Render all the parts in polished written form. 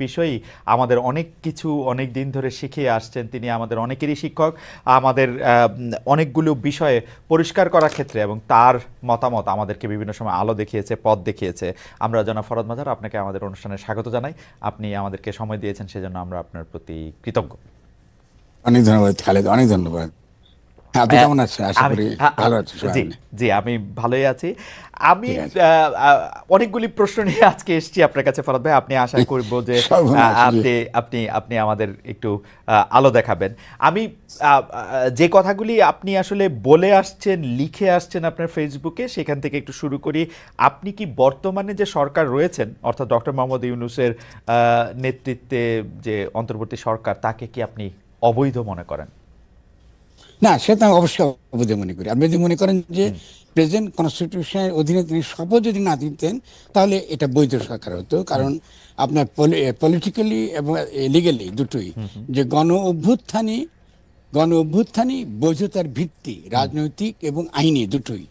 বিষয়ই আমাদের অনেক কিছু অনেক দিন ধরে শিখিয়ে আসছেন। তিনি আমাদের অনেকেরই শিক্ষক, আমাদের অনেকগুলো বিষয়ে পরিষ্কার করার ক্ষেত্রে এবং তার মতামত আমাদেরকে বিভিন্ন সময় আলো দেখিয়েছে, পথ দেখিয়েছে। আমরা জনাব ফরহাদ মাজার আপনাকে আমাদের অনুষ্ঠানে স্বাগত জানাই। আপনি আমাদেরকে সময় দিয়েছেন, সেজন্য আমরা আপনার প্রতি কৃতজ্ঞ। অনেক ধন্যবাদ খালেদ, অনেক ধন্যবাদ। হ্যাঁ, আপনি কেমন আছেন? আশা আমি করি ভালো আছেন সবাই জি মিলে। জি আমি ভালোই আছি। আমি ঠিক আছে। অনেকগুলি প্রশ্ন নিয়ে আজকে এসেছি আপনার কাছে ফরহাদ ভাই। আপনি আশা করব যে সর্বনাশ জি। আপনি আপনি আপনি আমাদের একটু আলো দেখাবেন। আমি যে কথাগুলি আপনি আসলে বলে আসছেন, লিখে আসছেন আপনার ফেসবুকে, সেখান থেকে একটু শুরু করি। আপনি কি বর্তমানে যে সরকার রয়েছেন, অর্থাৎ ডক্টর মোহাম্মদ ইউনূসের নেতৃত্বে যে অন্তর্বর্তী সরকার, তাকে কি আপনি অবৈধ মনে করেন? না, সেটা আমি অবশ্যই অবৈধ মনে করি। আপনি যদি মনে করেন যে প্রেজেন্ট কনস্টিটিউশনের অধীনে তিনি শপথ যদি না দিতেন, তাহলে এটা বৈধ সরকার হতো। কারণ আপনার পলিটিক্যালি এবং লিগালি দুটোই, যে গণ অভ্যুত্থানই বৈধতার ভিত্তি, রাজনৈতিক এবং আইনি দুটোই।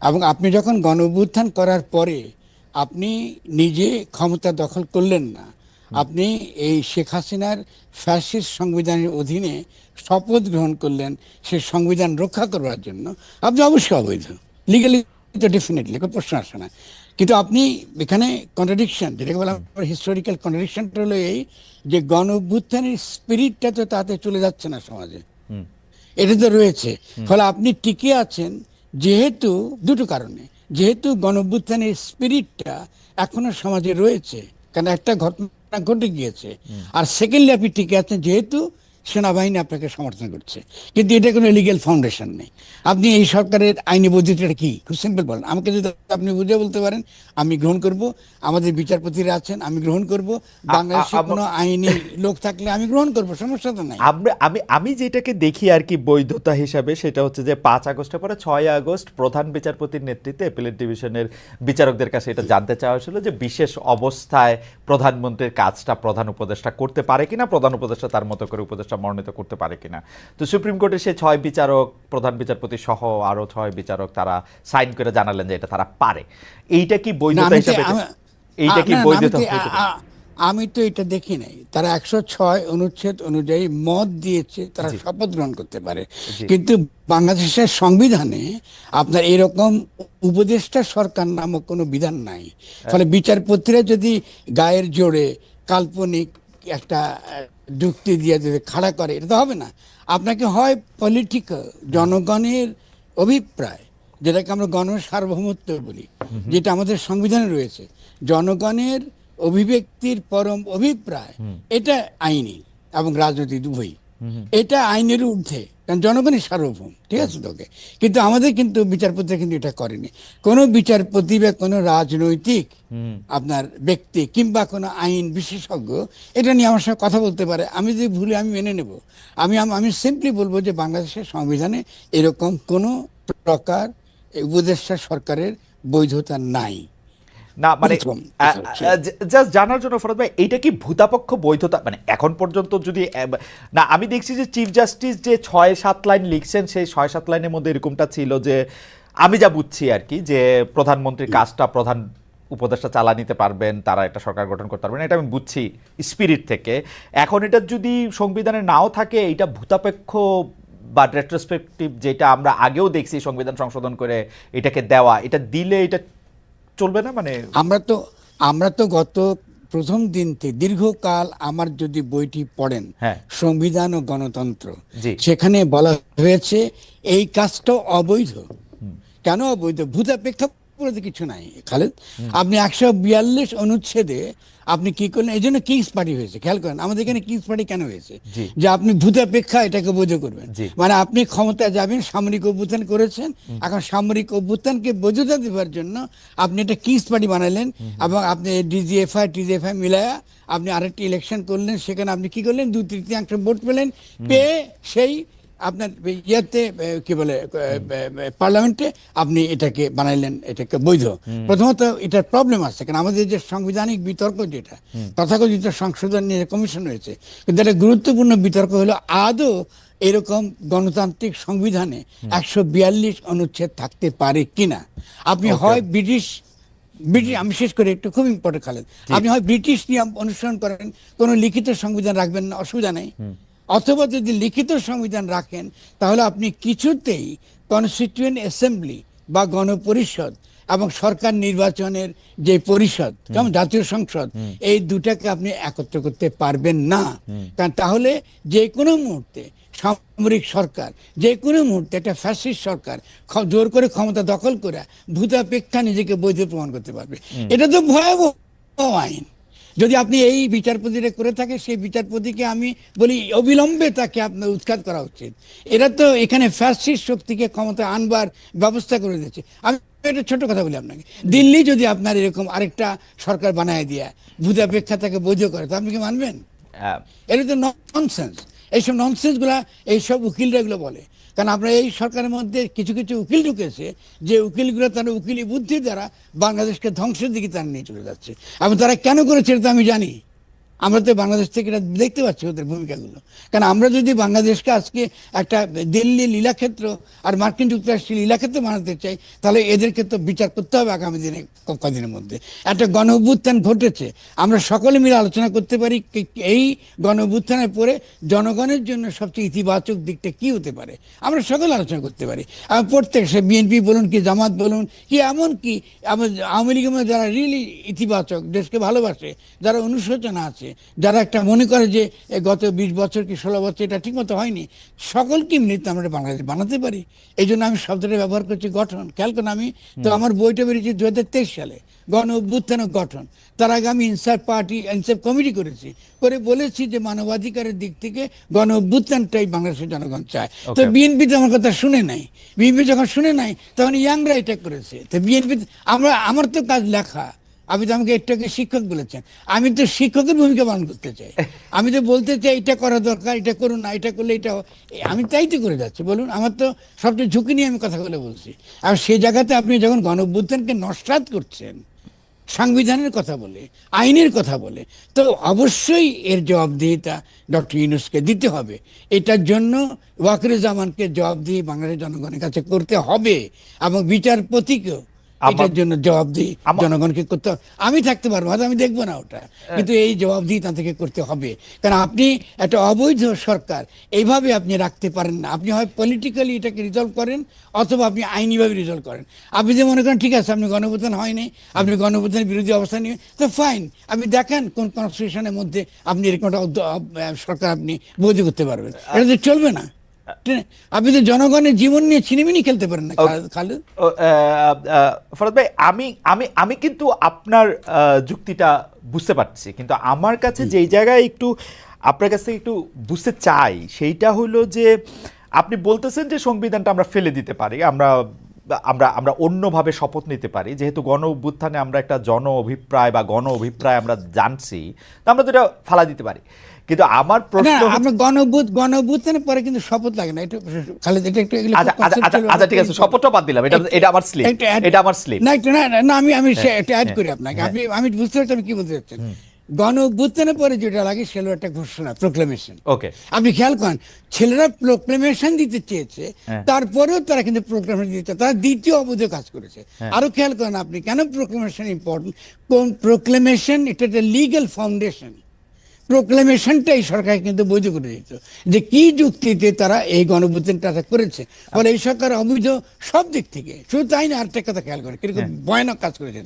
এবং আপনি যখন গণ অভ্যুত্থান করার পরে আপনি নিজে ক্ষমতা দখল করলেন না, আপনি এই শেখ হাসিনার ফ্যাসিস্ট সংবিধানের অধীনে শপথ গ্রহণ করলেন সে সংবিধান রক্ষা করবার জন্য, আপনি অবশ্যই অবৈধ। লিগালি তো ডেফিনেটলি কোনো প্রশ্ন আসে না। কিন্তু আপনি এখানে কন্ট্রাডিকশন, যেটাকে বলা হিস্টোরিক্যাল কন্ট্রাডিকশনটা হলো এই, যে গণ অভ্যুত্থানের স্পিরিটটা তো তাতে চলে যাচ্ছে না সমাজে, এটা তো রয়েছে। ফলে আপনি টিকে আছেন যেহেতু দুটো কারণে, যেহেতু গণঅভ্যুত্থানের স্পিরিটটা এখনো সমাজে রয়েছে, কারণ একটা ঘটনা ঘটে গিয়েছে। আর সেকেন্ডলি আপনি টিকে আছেন যেহেতু সেনাবাহিনী আপনাকে সমর্থন করছে। কিন্তু এটা কোনো লিগ্যাল ফাউন্ডেশন নেই। আপনি এই সরকারের আইনি বৈধতাটা কি, খুব সিম্পল বলেন আমাকে। যদি আপনি বুঝে বলতে পারেন, আমি গ্রহণ করব। আমাদের বিচারপতিরা আছেন, আমি গ্রহণ করব। বাংলাদেশে কোনো আইনি লোক থাকলে আমি গ্রহণ করব, সমস্যা তো নাই। আমি আমি আমি যেটাকে দেখি আর কি বৈধতা হিসাবে, সেটা হচ্ছে যে 5 আগস্টের পরে 6 আগস্ট প্রধান বিচারপতির নেতৃত্বে অ্যাপিলেট ডিভিশনের বিচারকদের কাছে এটা জানতে চাওয়া হয়েছিল যে বিশেষ অবস্থায় প্রধানমন্ত্রীর কাজটা প্রধান উপদেষ্টা করতে পারে কিনা, প্রধান উপদেষ্টা তার মতো করে উপদেষ্টা মনোনীত করতে পারে কিনা। তো সুপ্রিম কোর্টে সে 6 বিচারক, প্রধান বিচারপতি সহ আরো 6 বিচারক, তারা সাইন করে জানালেন যে এটা তারা পারে। এইটা কি না, বৈধতা হিসাবে, এইটা কি না, না, বৈধতা হইতে পারে? আমি তো এটা দেখি নাই। তারা 106 অনুচ্ছেদ অনুযায়ী মত দিয়েছে, তারা জি শপথ গ্রহণ করতে পারে। জি কিন্তু বাংলাদেশের সংবিধানে আপনার এরকম উপদেষ্টা সরকার নামক কোনো বিধান নাই। ফলে বিচারপতিরা যদি গায়ের জোরে কাল্পনিক একটা যুক্তি দিয়ে যদি খাড়া করে, এটা তো হবে না। আপনাকে হয় পলিটিক্যাল, জনগণের অভিপ্রায়, যেটাকে আমরা গণ সার্বভৌমত্ব বলি, যেটা আমাদের সংবিধানে রয়েছে, জনগণের অভিব্যক্তির পরম অভিপ্রায়, এটা আইনি এবং রাজনৈতিক উভয়ই। এটা আইনের ঊর্ধ্বে, কারণ জনগণই সার্বভৌম, ঠিক আছে তোকে। কিন্তু আমাদের কিন্তু বিচারপতিরা কিন্তু এটা করেনি। কোনো বিচারপতি বা কোনো রাজনৈতিক আপনার ব্যক্তি কিংবা কোনো আইন বিশেষজ্ঞ এটা নিয়ে আমার সঙ্গে কথা বলতে পারে, আমি যদি ভুলে আমি মেনে নেব। আমি সিম্পলি বলবো যে বাংলাদেশের সংবিধানে এরকম কোনো প্রকার উপদেষ্টা সরকারের বৈধতা নাই। না মানে প্রথম জাস্ট জানার জন্য ফরহাদ ভাই, এইটা কি ভূতাপক্ষ বৈধতা, মানে এখন পর্যন্ত যদি না, আমি দেখছি যে চিফ জাস্টিস যে 6-7 লাইন লিখছেন, সেই 6-7 লাইনের মধ্যে এরকমটা ছিল যে, আমি যা বুঝছি আর কি, যে প্রধানমন্ত্রীর কাজটা প্রধান উপদেষ্টা চালা নিতে পারবেন, তারা একটা সরকার গঠন করতে পারবেন, এটা আমি বুঝছি স্পিরিট থেকে। এখন এটা যদি সংবিধানে নাও থাকে, এটা ভূতাপেক্ষ বা রেট্রোস্পেক্টিভ, যেটা আমরা আগেও দেখছি সংবিধান সংশোধন করে এটাকে দেওয়া, এটা দিলে এটা চলবে না মানে? আমরা তো আমরা তো গত প্রথম দিন থেকে দীর্ঘকাল আমার যদি বইটি পড়েন, হ্যাঁ সংবিধান ও গণতন্ত্র, জি সেখানে বলা হয়েছে এই কাজটা অবৈধ। কেন অবৈধ? ভূতাপেক্ষা বলতে কিছু নাই খালেদ। আপনি 142 অনুচ্ছেদে আপনি কি করলেন, এই জন্য কিংস পার্টি হয়েছে। খেয়াল করেন আমাদের এখানে কিংস পার্টি কেন হয়েছে, জি যে আপনি ভূতাপেক্ষা এটাকে বৈধ করবেন। জি মানে আপনি ক্ষমতায় যাবেন, সামরিক অভ্যুত্থান করেছেন, এখন সামরিক অভ্যুত্থানকে বৈধতা দেওয়ার জন্য আপনি একটা কিংস পার্টি বানাইলেন, এবং আপনি টিজিএফআই মিলায়া আপনি আরেকটি ইলেকশন করলেন। সেখানে আপনি কি করলেন, 2/3 ভোট পেলেন, পেয়ে সেই আপনার ইয়াতে কি বলে পার্লামেন্টে আপনি এটাকে বানাইলেন, এটাকে বৈধ। প্রথমত এটার প্রবলেম আছে, কারণ আমাদের যে সাংবিধানিক বিতর্ক, যেটা তথাকথিত সংশোধন নিয়ে কমিশন রয়েছে, কিন্তু একটা গুরুত্বপূর্ণ বিতর্ক হলো আদৌ এরকম গণতান্ত্রিক সংবিধানে 142 অনুচ্ছেদ থাকতে পারে কিনা। আপনি ওকে হয় ব্রিটিশ ব্রিটিশ, আমি শেষ করে একটু, খুব ইম্পর্টেন্ট খালেদ, আপনি হয় ব্রিটিশ নিয়ম অনুসরণ করেন, কোনো লিখিত সংবিধান রাখবেন না, অসুবিধা নেই। অথবা যদি লিখিত সংবিধান রাখেন তাহলে আপনি কিছুতেই কনস্টিটিউয়েন্ট অ্যাসেম্বলি বা গণপরিষদ এবং সরকার নির্বাচনের যে পরিষদ, যেমন জাতীয় সংসদ, এই দুটাকে আপনি একত্র করতে পারবেন না। কারণ তাহলে যে কোনো মুহূর্তে সামরিক সরকার, যে কোনো মুহূর্তে একটা ফ্যাসিস্ট সরকার জোর করে ক্ষমতা দখল করে ভূতাপেক্ষা নিজেকে বৈধ প্রমাণ করতে পারবে। এটা তো ভয়াবহ আইন। যদি আপনি এই বিচারপতিরা করে থাকে, সেই বিচারপতিকে আমি বলি অবিলম্বে তাকে আপনার উৎখাত করা উচিত। এরা তো এখানে ফ্যাসিস্ট শক্তিকে ক্ষমতা আনবার ব্যবস্থা করে দিয়েছে। আমি একটা ছোট কথা বলি আপনাকে, দিল্লি যদি আপনার এরকম আরেকটা সরকার বানায় দিয়ে ভূতাপেক্ষা তাকে বৈধ করে, তো আপনি কি মানবেন? এটা তো ননসেন্স। এইসব ননসেন্সগুলা এইসব উকিলরা এগুলো বলে। কারণ আমরা এই সরকারের মধ্যে কিছু কিছু উকিল ঢুকেছে, যে উকিলগুলো তারা উকিলি বুদ্ধি দ্বারা বাংলাদেশকে ধ্বংসের দিকে তারা নিয়ে চলে যাচ্ছে। এবং তারা কেন করেছে এটা তো আমি জানি। আমরা তো বাংলাদেশ থেকে এটা দেখতে পাচ্ছি ওদের ভূমিকাগুলো। কারণ আমরা যদি বাংলাদেশকে আজকে একটা দিল্লি লীলাক্ষেত্র আর মার্কিন যুক্তরাষ্ট্রের লীলাক্ষেত্র বানাতে চাই, তাহলে এদেরকে তো বিচার করতে হবে আগামী দিনে, কদিনের মধ্যে। একটা গণ অভ্যুত্থান ঘটেছে, আমরা সকলে মিলে আলোচনা করতে পারি এই গণ অভ্যুত্থানের পরে জনগণের জন্য সবচেয়ে ইতিবাচক দিকটা কি হতে পারে, আমরা সকলে আলোচনা করতে পারি। প্রত্যেক, সে বিএনপি বলুন কি জামাত বলুন কি, এমন কি আওয়ামী লীগের মধ্যে যারা রিয়েলি ইতিবাচক, দেশকে ভালোবাসে, যারা অনুশোচনা আছে, যারা একটা মনে করে যে গত 20 বছর কি 16 বছর এটা ঠিকমতো হয়নি, সকলকে মিলিত আমরা বাংলাদেশ বানাতে পারি। এই জন্য আমি শব্দটা ব্যবহার করছি গঠন। খেয়াল করেন, আমি তো আমার বইটা বেরিয়েছি 2023 সালে, গণ অভ্যুত্থান ও গঠন। তার আগে আমি ইনসাফ পার্টি, ইনসাফ কমিটি করেছি, করে বলেছি যে মানবাধিকারের দিক থেকে গণ অভ্যুত্থানটাই বাংলাদেশের জনগণ চায়। তো বিএনপি তো আমার কথা শুনে নাই। বিএনপি যখন শুনে নাই তখন ইয়াংরা এটা করেছে। তো বিএনপি, আমার তো কাজ লেখা। আপনি তো আমাকে একটাকে শিক্ষক বলেছেন, আমি তো শিক্ষকের ভূমিকা পালন করতে চাই। আমি তো বলতে চাই এটা করা দরকার, এটা করুন না, এটা করলে এটা, আমি তাই তো করে যাচ্ছি। বলুন, আমার তো সবচেয়ে ঝুঁকি নিয়ে আমি কথা বলে বলছি। আর সেই জায়গাতে আপনি যখন গণ অভ্যুত্থানকে নস্যাৎ করছেন সংবিধানের কথা বলে, আইনের কথা বলে, তো অবশ্যই এর জবাবদিহিতা ডক্টর ইউনূসকে দিতে হবে। এটার জন্য ওয়াকরুজ্জামানকে জবাবদিহি বাংলাদেশের জনগণের কাছে করতে হবে, এবং বিচারপতিকেও এটার জন্য জবাবদিহি জনগণকে করতে হবে। আমি থাকতে পারবো, হয়তো আমি দেখবো না ওটা, কিন্তু এই জবাবদিহি তাদেরকে করতে হবে। কারণ আপনি একটা অবৈধ সরকার এইভাবে আপনি রাখতে পারেন না। আপনি হয় পলিটিক্যালি এটাকে রিজলভ করেন, অথবা আপনি আইনিভাবে রিজলভ করেন। আপনি যে মনে করেন ঠিক আছে আপনি গণঅভ্যুত্থান হয়নি, আপনি গণঅভ্যুত্থানের বিরোধী অবস্থান নিয়ে, তো ফাইন, আপনি দেখান কোন কনস্টিটিউশনের মধ্যে আপনি এরকম একটা সরকার আপনি বৈধ করতে পারবেন। এটা তো চলবে না। আপনি তো জনগণের জীবন নিয়ে ছিনিমিনি খেলতে পারেন না খালেদ। ফরাদ ভাই, আমি আমি আমি কিন্তু আপনার যুক্তিটা বুঝতে পারছি, কিন্তু আমার কাছে যেই জায়গায় একটু আপনার কাছ থেকে একটু বুঝতে চাই সেইটা হলো যে আপনি বলতেছেন যে সংবিধানটা আমরা ফেলে দিতে পারি, আমরা আমরা আমরা অন্যভাবে শপথ নিতে পারি, যেহেতু গণ অভ্যুত্থানে আমরা একটা জন অভিপ্রায় বা গণ অভিপ্রায় আমরা জানছি, তো আমরা তো এটা ফালা দিতে পারি। কিন্তু আমার প্রশ্ন, আপনার গণ অভ্যুত্থানের পরে কিন্তু শপথ লাগে না। একটু খালেদ, এটা একটু আচ্ছা ঠিক আছে, শপথটা বাদ দিলাম, এটা আমার স্লিপ, এটা আমার স্লিপ। না একটু, না আমি একটু অ্যাড করি আপনাকে। আমি বুঝতে পারছি আপনি কি বলতে চাচ্ছেন। গণ অভ্যুত্থানের পরে যেটা লাগে সেটা একটা ঘোষণা, প্রোক্লেমেশন। ওকে, আপনি খেয়াল করেন, ছেলেরা প্রোক্লেমেশন দিতে চেয়েছে, তারপরেও তারা কিন্তু প্রোক্লেমেশন দিতে, তারা দ্বিতীয় অবৈধ কাজ করেছে। আরো খেয়াল করেন আপনি, কেন প্রোক্লেমেশন ইম্পর্টেন্ট। কোন প্রোক্লেমেশন, এটা একটা লিগ্যাল ফাউন্ডেশন। প্রোক্লেমেশনটাই সরকার কিন্তু বৈধ করে দিত, যে কি যুক্তিতে তারা এই গণঅভ্যুত্থানটা করেছে। ফলে এই সরকার অবৈধ সব দিক থেকে। শুধু তাই না, আরেকটা কথা খেয়াল করে কিরকম ভয়ানক কাজ করেছে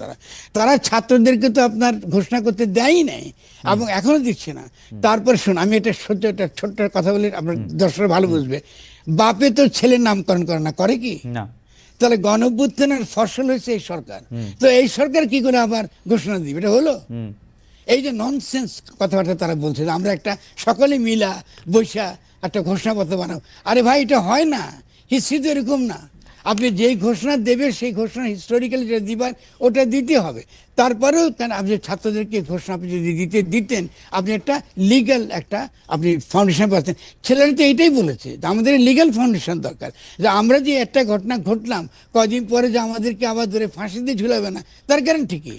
তারা ছাত্রদেরকে তো আপনার ঘোষণা করতে দেয়ই নাই, এবং এখনো দিচ্ছে না। তারপর শুন, আমি এটা ছোট্ট কথা বলি, আপনার দর্শকরা ভালো বুঝবে। বাপে তো ছেলের নামকরণ করে না, করে কি? না। তাহলে গণঅভ্যুত্থানের ফসল হয়েছে এই সরকার। তো এই সরকার কি করে আবার ঘোষণা দিবে? এটা হলো এই যে ননসেন্স কথাবার্তা তারা বলছে, আমরা একটা সকলে মিলা বৈশা একটা ঘোষণাপত্র বানাবো। আরে ভাই, এটা হয় না। হিস্ট্রি তো এরকম না। আপনি যেই ঘোষণা দেবে সেই ঘোষণা হিস্টোরিক্যালি যেটা দিবার ওটা দিতে হবে। তারপরেও কেন আপনি ছাত্রদেরকে ঘোষণা আপনি যদি দিতেন, আপনি একটা লিগ্যাল একটা আপনি ফাউন্ডেশন পাচ্ছেন। ছেলেরা তো এইটাই বলেছে যে আমাদের লিগ্যাল ফাউন্ডেশন দরকার, যে আমরা যে একটা ঘটনা ঘটলাম কদিন পরে যে আমাদেরকে আবার ধরে ফাঁসি দিয়ে ঝুলাবে না, তার গ্যারান্টি কি?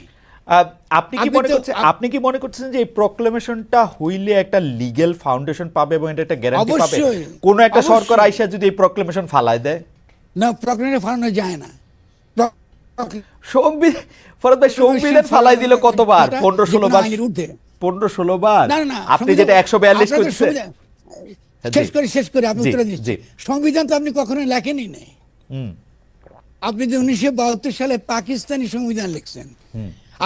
আপনি কি মনে করছেন যে এই প্রোক্লেমেশনটা হইলে একটা লিগ্যাল ফাউন্ডেশন পাবে এবং এটা একটা গ্যারান্টি পাবে? কোন একটা সরকার আইসা যদি এই প্রোক্লেমেশন ফালায় দেয়? না, প্রোক্লেমেশন ফালানো যায় না। ফরহাদ ভাই সংবিধান ফালাই দিল কতবার? 15-16 বার। আইনের ঊর্ধ্বে। 15-16 বার। না না না, আপনি যেটা 142 আপনার তো করছে। সংবিধান- শেষ করে আপনি জি, উত্তর জি। দিচ্ছি। সংবিধান তো আপনি কখনো লেখেনই নাই। হুম, আপনি যে 1972 সালে পাকিস্তানি সংবিধান লিখছেন,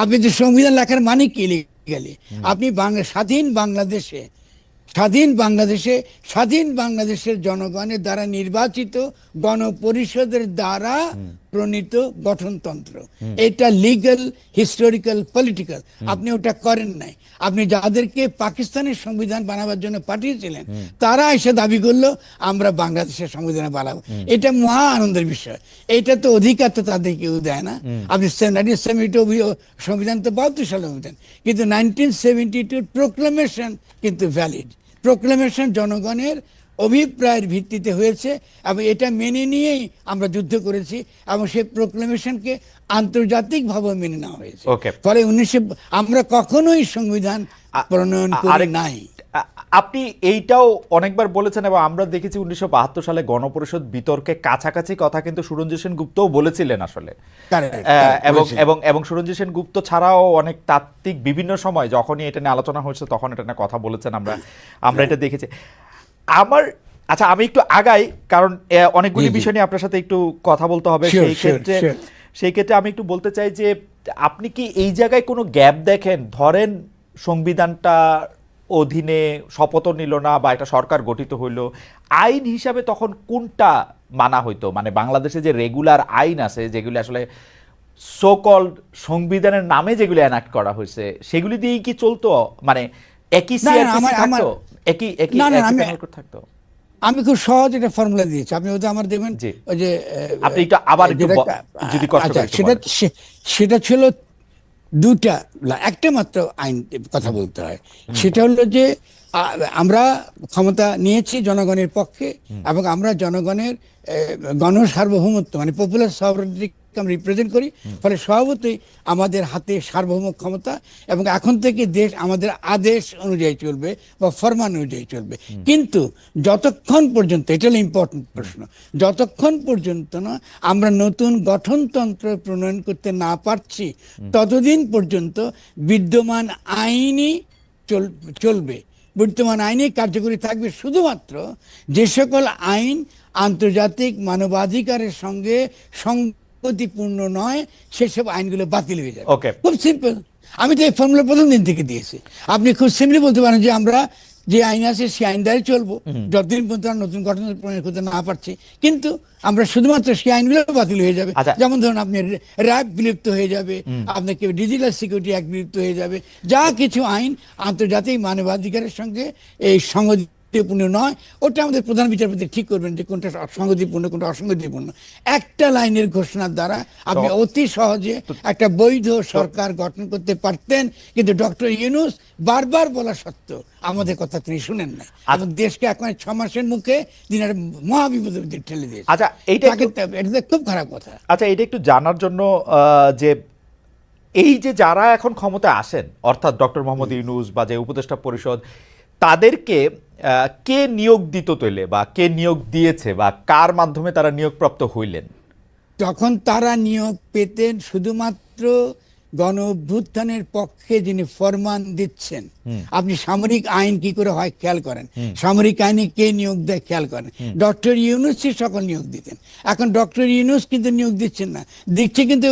আপনি যে সংবিধান লেখার মানে কি লিগালি? আপনি স্বাধীন বাংলাদেশের জনগণের দ্বারা নির্বাচিত গণপরিষদের দ্বারা প্রণীত গঠনতন্ত্র। এটা লিগ্যাল, হিস্টোরিক্যাল, পলিটিক্যাল। আপনি ওটা করেন নাই। আপনি যাদেরকে পাকিস্তানের সংবিধান বানাবার জন্য পাঠিয়েছিলেন, তারা এসে দাবি করলো আমরা বাংলাদেশের সংবিধান বানাবো। এটা মহা আনন্দের বিষয়। এটা তো অধিকার তো তাদের কেউ দেয় না। আপনি 1972 সংবিধান তো 72 সালের সংবিধান, কিন্তু 1972 প্রোক্লামেশন কিন্তু ভ্যালিড। প্রোক্লামেশন জনগণের অভিপ্রায়ের ভিত্তিতে হয়েছে এবং এটা মেনে নিয়েই আমরা যুদ্ধ করেছি এবং সেই প্রোক্লামেশনকে আন্তর্জাতিকভাবে মেনে নেওয়া হয়েছে। ওকে। ফলে আমরা কখনোই সংবিধান প্রণয়ন করি নাই। আপনি এইটাও অনেকবার বলেছেন এবং আমরা দেখেছি 1972 সালে গণপরিষদ বিতর্কে কাছাকাছি কথা কিন্তু সুরঞ্জিত সেনগুপ্তও বলেছিলেন আসলে। এবং সুরঞ্জিত সেনগুপ্ত ছাড়াও অনেক তাত্ত্বিক বিভিন্ন সময় যখনই এটা নিয়ে আলোচনা হয়েছে তখন এটা নিয়ে কথা বলেছেন, আমরা এটা দেখেছি। আচ্ছা, আমি একটু আগাই, কারণ অনেকগুলি বিষয় নিয়ে আপনার সাথে একটু কথা বলতে হবে। সেই ক্ষেত্রে আমি একটু বলতে চাই যে আপনি কি এই জায়গায় কোনো গ্যাপ দেখেন? ধরেন সংবিধানটা অধীনে শপথ নিল না বা একটা সরকার গঠিত হইল, আইন হিসাবে তখন কোনটা মানা হইতো? মানে বাংলাদেশে যে রেগুলার আইন আছে যেগুলি আসলে সো কল্ড সংবিধানের নামে যেগুলি এনাক্ট করা হয়েছে সেগুলি দিয়েই কি চলতো? মানে একই সিআরপিসি থাকতো, একই প্যানেল কোড থাকতো? আমি খুব সহজ একটা ফর্মুলা দিয়েছি, আপনি ওটা আমার দেবেন। ওই যে আপনি একটু আবার একটু যদি কষ্ট করে একটু বলেন। সেটা ছিল দুটা, একটা মাত্র আইন কথা বলতে হয়। সেটা হলো যে আমরা ক্ষমতা নিয়েছি জনগণের পক্ষে এবং আমরা জনগণের গণসার্বভৌমত্ব মানে পপুলার সভারেন্টি আমরা রিপ্রেজেন্ট করি। ফলে স্বভাবতই আমাদের হাতে সার্বভৌম ক্ষমতা এবং এখন থেকে দেশ আমাদের আদেশ অনুযায়ী চলবে বা ফরমান অনুযায়ী চলবে। কিন্তু যতক্ষণ পর্যন্ত, এটা হলো ইম্পর্টেন্ট প্রশ্ন, যতক্ষণ পর্যন্ত না আমরা নতুন গঠনতন্ত্র প্রণয়ন করতে না পারছি ততদিন পর্যন্ত বিদ্যমান আইনই চলবে। বিদ্যমান আইনই কার্যকরী থাকবে শুধুমাত্র যে সকল আইন আন্তর্জাতিক মানবাধিকারের সঙ্গে গতিপূর্ণ নয় সেসব আইনগুলো বাতিল হয়ে যাবে। খুব সিম্পল। আমি তো এই ফর্মুলা প্রথম দিন থেকে দিয়েছি। আপনি খুব সিম্পলি বলতে পারেন যে আমরা যে আইন আছে সেই আইন দ্বারাই চলবো যতদিন পর্যন্ত নতুন গঠন প্রণয়ন করতে না পারছি। কিন্তু আমরা শুধুমাত্র সেই আইনগুলো বাতিল হয়ে যাবে। যেমন ধরুন আপনি র্যাব বিলুপ্ত হয়ে যাবে, আপনাকে ডিজিটাল সিকিউরিটি অ্যাক্ট বিলুপ্ত হয়ে যাবে। যা কিছু আইন আন্তর্জাতিক মানবাধিকারের সঙ্গে এই সংগতিপূর্ণ নয়, ওটা আমাদের প্রধান বিচারপতি ঠিক করবেন যে কোনটা সংগতিপূর্ণ কোনটা অসংগতিপূর্ণ। একটা লাইনের ঘোষণার দ্বারা আপনি অতি সহজে একটা বৈধ সরকার গঠন করতে পারতেন। কিন্তু ডক্টর ইউনূস বারবার বলা সত্ত্বেও আমাদের কথা তিনি শুনেন না এবং দেশকে এখন 6 মাসের মুখে তিনি একটা মহাবিপদের দিকে ঠেলে দিয়েছেন। আচ্ছা, এটা খুব খারাপ কথা। আচ্ছা, এটা একটু জানার জন্য যে এই যে যারা এখন ক্ষমতায় আসেন অর্থাৎ ডক্টর মোহাম্মদ ইউনূস বা যে উপদেষ্টা পরিষদ, তাদেরকে কে নিয়োগ দিত তৈলে বা কে নিয়োগ দিয়েছে বা কার মাধ্যমে তারা নিয়োগপ্রাপ্ত হইলেন? তখন তারা নিয়োগ পেতেন শুধুমাত্র গণ অভ্যুত্থানের পক্ষে যিনি ফরমান দিচ্ছেন। আপনি সামরিক আইন কি করে হয় খেয়াল করেন, সামরিক আইনে কে নিয়োগ দেয় খেয়াল করেন। ডক্টর ইউনূসই সকল নিয়োগ দিতেন। এখন ডক্টর ইউনূস কিন্তু নিয়োগ দিচ্ছেন না, দিচ্ছে কিন্তু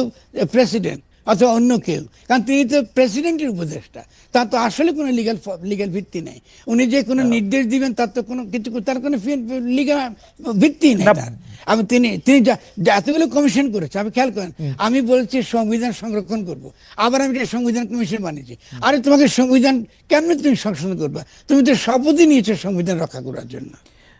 প্রেসিডেন্ট অথবা অন্য কেউ, কারণ তিনি তো প্রেসিডেন্টের উপদেষ্টা। তার তো আসলে কোনো লিগ্যাল ভিত্তি নেই। উনি যে কোনো নির্দেশ দিবেন তার তো কোনো কিছু, তার কোনো লিগ্যাল ভিত্তি নেই তার। আমি তিনি এতগুলো কমিশন করেছে, আপনি খেয়াল করেন। আমি বলছি সংবিধান সংরক্ষণ করব, আবার আমি সংবিধান কমিশন বানিয়েছি। আরে তোমাকে সংবিধান কেমনে তুমি সংশোধন করবা? তুমি তো শপথই নিয়েছো সংবিধান রক্ষা করার জন্য,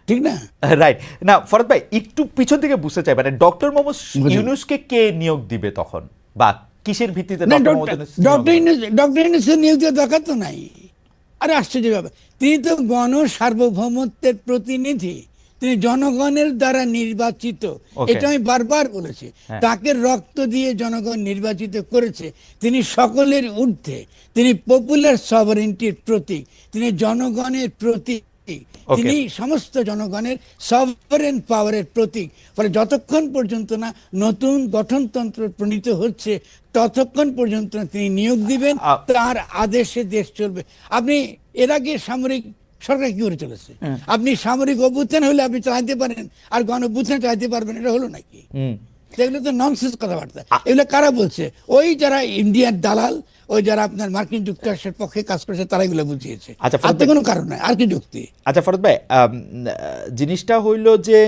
ঠিক না? রাইট না ফরহাদ ভাই, একটু পিছন থেকে বুঝতে চাই, মানে ডক্টর মোহাম্মদ ইউনূসকে কে নিয়োগ দিবে তখন বা কিসের ভিত্তিতে? ডক্টর ইউনূসের নিয়োগ দেওয়ার দরকার তো নাই। আরে আশ্চর্য ব্যাপার, তিনি তো গণসার্বভৌমত্বের প্রতিনিধি, তিনি জনগণের দ্বারা নির্বাচিত। এটা আমি বারবার বলেছি। তাকে রক্ত দিয়ে জনগণ নির্বাচিত করেছে। তিনি সকলের ঊর্ধ্বে, তিনি পপুলার সভারেন্টির প্রতীক, তিনি জনগণের প্রতীক। তিনি সমস্ত জনগণের সভারেন পাওয়ারের প্রতীক। ফলে যতক্ষণ পর্যন্ত না নতুন গঠনতন্ত্র প্রণীত হচ্ছে ততক্ষণ পর্যন্ত তিনি নিয়োগ দিবেন, তার আদেশে দেশ চলবে। আপনি এর আগে সামরিক সরকার কি করে চলেছে? আপনি সামরিক অভ্যুত্থান হলে আপনি চালাইতে পারেন, আর গণ অভ্যুত্থান চালাইতে পারবেন, এটা হলো নাকি? এগুলো তো ননসেন্স কথাবার্তা। এগুলো কারা বলছে? ওই যারা ইন্ডিয়ার দালাল, ওই যারা আপনার মার্কিন যুক্তরাষ্ট্রের পক্ষে কাজ করেছে, তারা এগুলো বুঝিয়েছে। আর তো কোনো কারণ নাই। আর কি যুক্তি? আচ্ছা ফরদ ভাই, জিনিসটা হইল যে